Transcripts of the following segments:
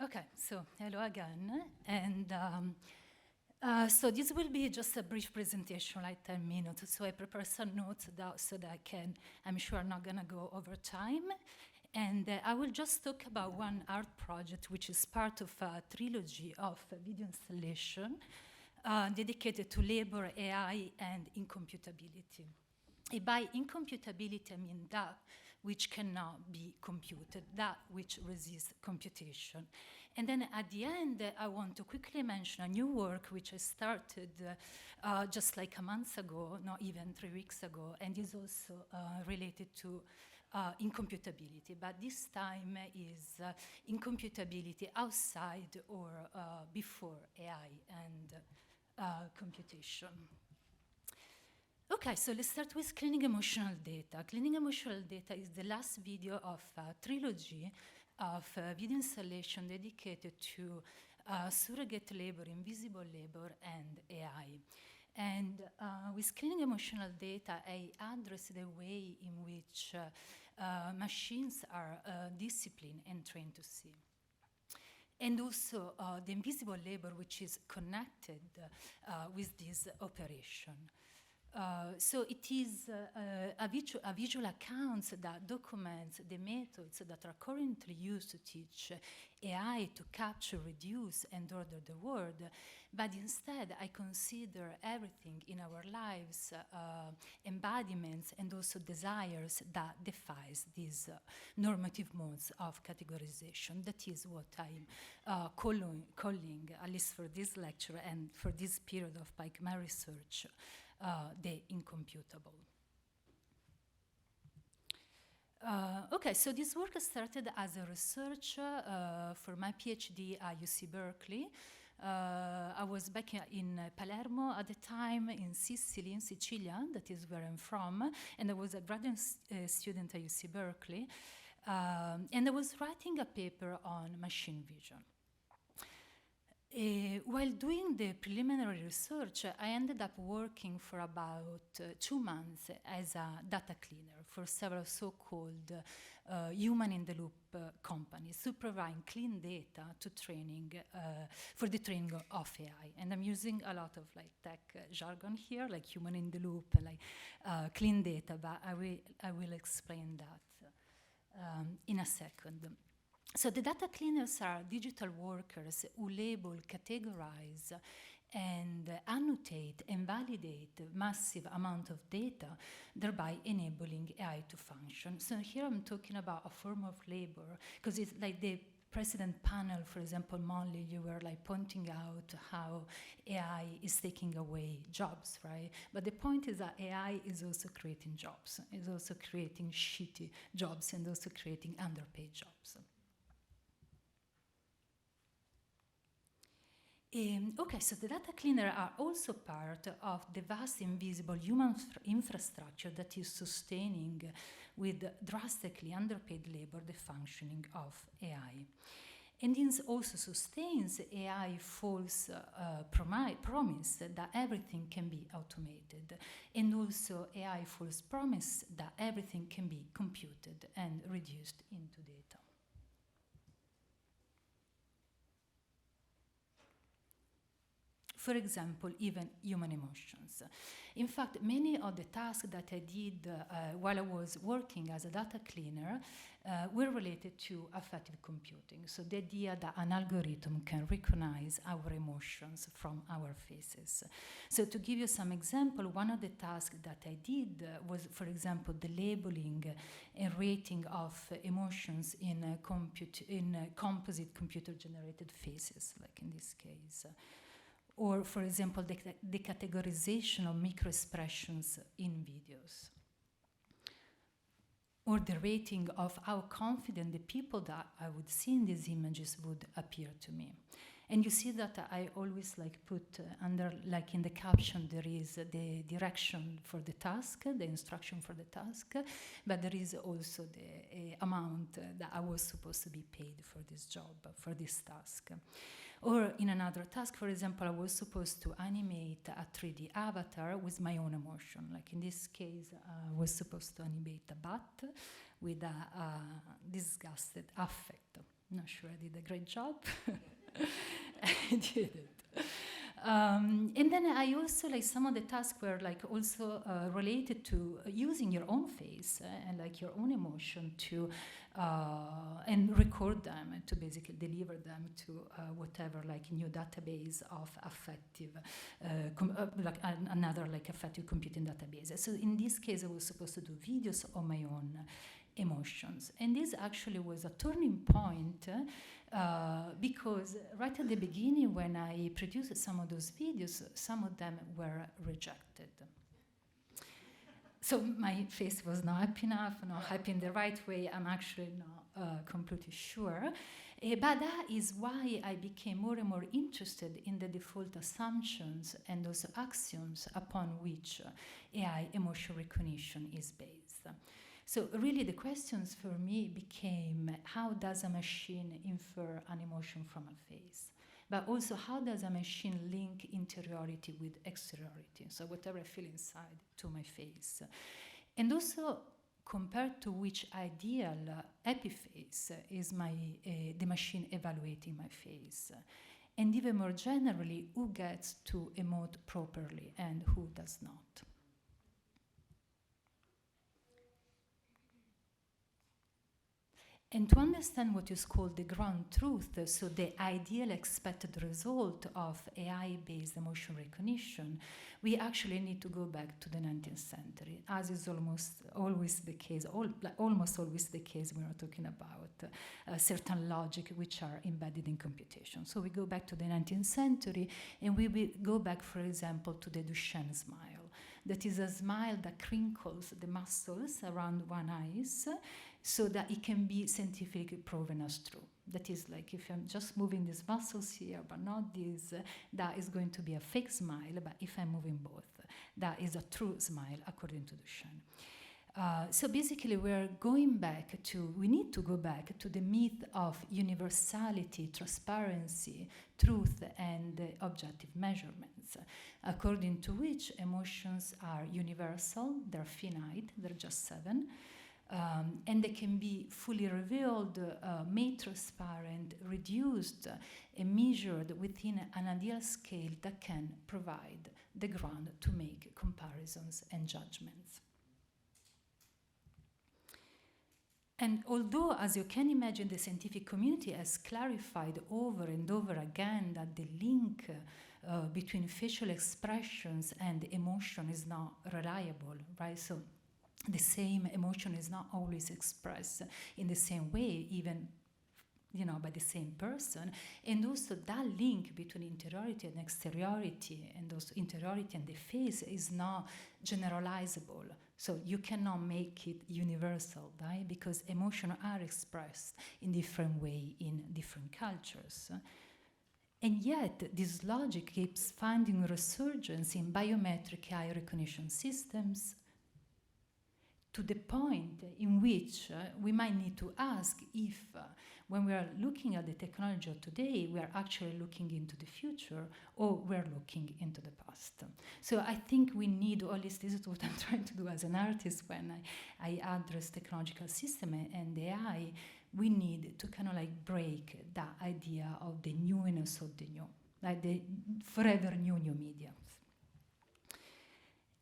Okay, so hello again, and so this will be just a brief presentation, like 10 minutes, so I prepare some notes so that I'm sure I'm not gonna go over time, and I will just talk about one art project which is part of a trilogy of video installation dedicated to labor, AI, and incomputability. And by incomputability, I mean that which cannot be computed, that which resists computation. And then at the end, I want to quickly mention a new work which I started just like a month ago, not even 3 weeks ago, and is also related to incomputability, but this time is incomputability outside or before AI and computation. Okay, so let's start with cleaning emotional data. Cleaning emotional data is the last video of a trilogy of video installation dedicated to surrogate labor, invisible labor, and AI. And with cleaning emotional data, I address the way in which machines are disciplined and trained to see. And also the invisible labor, which is connected with this operation. So it is a visual account that documents the methods that are currently used to teach AI to capture, reduce, and order the world. But instead, I consider everything in our lives, embodiments, and also desires that defies these normative modes of categorization. That is what I'm calling, at least for this lecture and for this period of my research, the incomputable. Okay, so this work started as a research for my PhD at UC Berkeley. I was back in Palermo at the time, in Sicily, in Sicilia, that is where I'm from, and I was a graduate student at UC Berkeley, and I was writing a paper on machine vision. While doing the preliminary research, I ended up working for about 2 months as a data cleaner for several so-called human-in-the-loop companies, supervising clean data to training for the training of AI. And I'm using a lot of tech jargon here, like human-in-the-loop, like clean data, but I will explain that in a second. So the data cleaners are digital workers who label, categorize, and annotate and validate massive amount of data, thereby enabling AI to function. So here I'm talking about a form of labor, because it's like the precedent panel, for example, Molly, you were pointing out how AI is taking away jobs, right? But the point is that AI is also creating jobs, is also creating shitty jobs, and also creating underpaid jobs. Okay, so the data cleaners are also part of the vast invisible human infrastructure that is sustaining with drastically underpaid labor the functioning of AI. And this also sustains AI false promise that everything can be automated, and also AI false promise that everything can be computed and reduced into data. For example, even human emotions. In fact, many of the tasks that I did while I was working as a data cleaner were related to affective computing. So the idea that an algorithm can recognize our emotions from our faces. So to give you some example, one of the tasks that I did was, for example, the labeling and rating of emotions in composite computer-generated faces, like in this case. Or, for example, the categorization of microexpressions in videos. Or the rating of how confident the people that I would see in these images would appear to me. And you see that I always put under, in the caption, there is the direction for the task, the instruction for the task, but there is also the amount that I was supposed to be paid for this job, for this task. Or in another task, for example, I was supposed to animate a 3D avatar with my own emotion. Like in this case, I was supposed to animate a bat with a disgusted affect. not sure I did a great job. I did it. And then I also, like, some of the tasks were like also related to using your own face and like your own emotion to and record them and to basically deliver them to whatever like new database of affective, like another like affective computing database. So in this case, I was supposed to do videos on my own emotions, and this actually was a turning point. Because right at the beginning, when I produced some of those videos, some of them were rejected. So my face was not happy enough, not happy in the right way. I'm actually not completely sure. But that is why I became more and more interested in the default assumptions and those axioms upon which AI emotion recognition is based. So really the questions for me became, how does a machine infer an emotion from a face? But also, how does a machine link interiority with exteriority? So whatever I feel inside to my face. And also, compared to which ideal epiface is the machine evaluating my face? And even more generally, who gets to emote properly and who does not? And to understand what is called the ground truth, so the ideal expected result of AI-based emotion recognition, we actually need to go back to the 19th century, as is almost always the case, almost always the case when we're talking about certain logic which are embedded in computation. So we go back to the 19th century, and we go back, for example, to the Duchenne smile. That is a smile that crinkles the muscles around one eyes, so that it can be scientifically proven as true. That is, like, if I'm just moving these muscles here, but not these, that is going to be a fake smile, but if I'm moving both, that is a true smile, according to Duchenne. So basically, we need to go back to the myth of universality, transparency, truth, and objective measurements, according to which emotions are universal, they're finite, they're just 7, and they can be fully revealed, made transparent, reduced, and measured within an ideal scale that can provide the ground to make comparisons and judgments. And although, as you can imagine, the scientific community has clarified over and over again that the link between facial expressions and emotion is not reliable, right? So the same emotion is not always expressed in the same way, even by the same person. And also that link between interiority and exteriority, and also interiority and the face, is not generalizable. So you cannot make it universal, right? Because emotions are expressed in different way in different cultures. And yet, this logic keeps finding resurgence in biometric eye recognition systems, to the point in which we might need to ask if, when we are looking at the technology of today, we are actually looking into the future, or we're looking into the past. So I think we need, or at least this is what I'm trying to do as an artist when I address technological system and AI, we need to kind of like break that idea of the newness of the new, like the forever new media.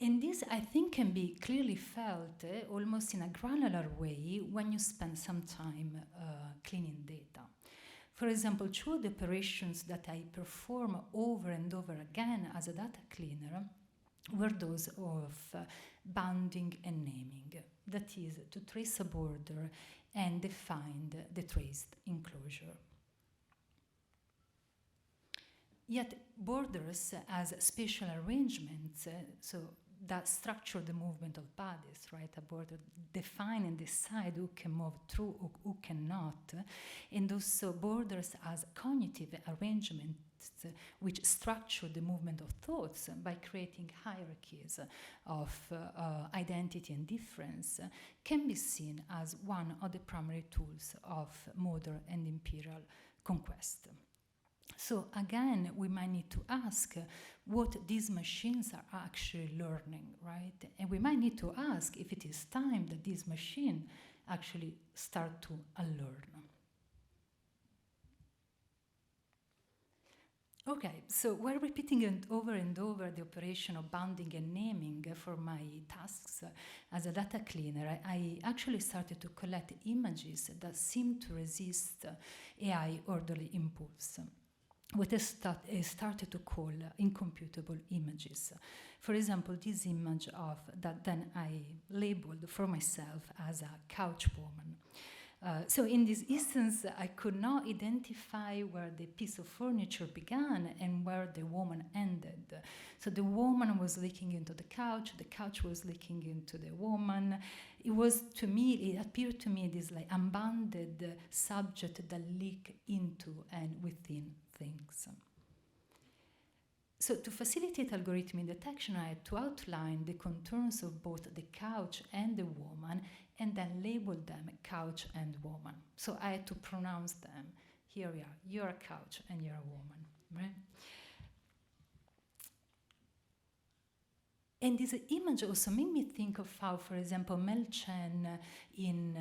And this, I think, can be clearly felt almost in a granular way when you spend some time cleaning data. For example, two of the operations that I perform over and over again as a data cleaner were those of bounding and naming. That is, to trace a border and define the traced enclosure. Yet borders as spatial arrangements, so that structure the movement of bodies, right? A border define and decide who can move through or who cannot. And also borders as cognitive arrangements which structure the movement of thoughts by creating hierarchies of identity and difference, can be seen as one of the primary tools of modern and imperial conquest. So again, we might need to ask what these machines are actually learning, right? And we might need to ask if it is time that these machines actually start to unlearn. Okay, so while repeating and over the operation of bounding and naming for my tasks as a data cleaner, I actually started to collect images that seemed to resist AI orderly impulse. What I started to call incomputable images. For example, this image of that then I labeled for myself as a couch woman. So in this instance, I could not identify where the piece of furniture began and where the woman ended. So the woman was leaking into the couch was leaking into the woman. It appeared to me this like unbounded subject that leak into and within things. So to facilitate algorithmic detection, I had to outline the contours of both the couch and the woman and then label them couch and woman. So I had to pronounce them. Here we are, you're a couch and you're a woman, right? And this image also made me think of how, for example, Mel Chen in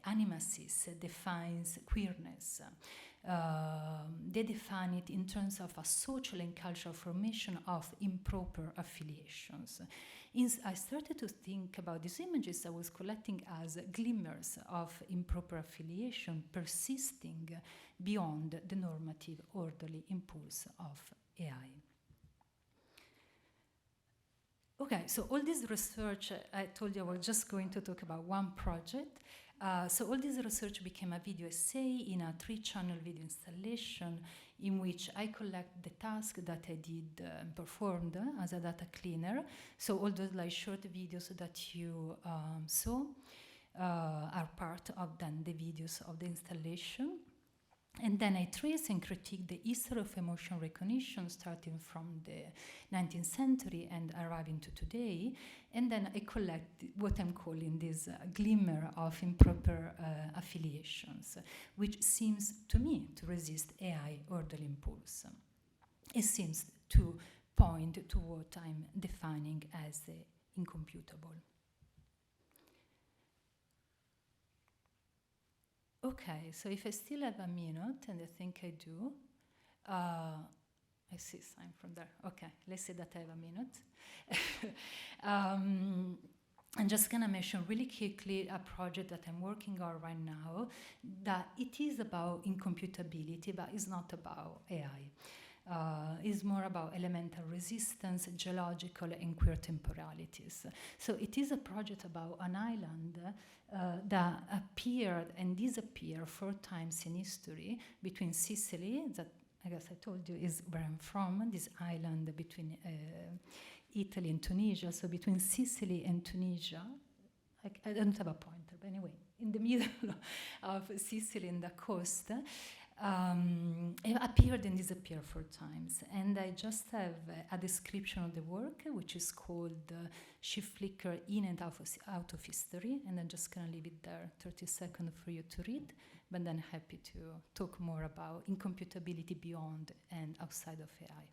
Animasis defines queerness. They define it in terms of a social and cultural formation of improper affiliations. I started to think about these images I was collecting as glimmers of improper affiliation persisting beyond the normative orderly impulse of AI. Okay, so all this research, I told you I was just going to talk about one project. So all this research became a video essay in a 3-channel video installation in which I collect the task that I did and performed as a data cleaner. So all those like short videos that you saw are part of then the videos of the installation. And then I trace and critique the history of emotion recognition starting from the 19th century and arriving to today. And then I collect what I'm calling this glimmer of improper affiliations, which seems to me to resist AI orderly impulse. It seems to point to what I'm defining as incomputable. Okay, so if I still have a minute, and I think I do, I see a sign from there. Okay, let's say that I have a minute. I'm just going to mention really quickly a project that I'm working on right now, that it is about incomputability, but it's not about AI. Is more about elemental resistance, geological and queer temporalities. So it is a project about an island that appeared and disappeared 4 times in history between Sicily, that I guess I told you is where I'm from, this island between Italy and Tunisia. So between Sicily and Tunisia, I don't have a pointer, but anyway, in the middle of Sicily and the coast, it appeared and disappeared 4 times. And I just have a description of the work, which is called She Flickered In and Out of History. And I'm just going to leave it there 30 seconds for you to read. But then happy to talk more about incomputability beyond and outside of AI.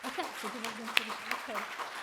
Okay, so okay.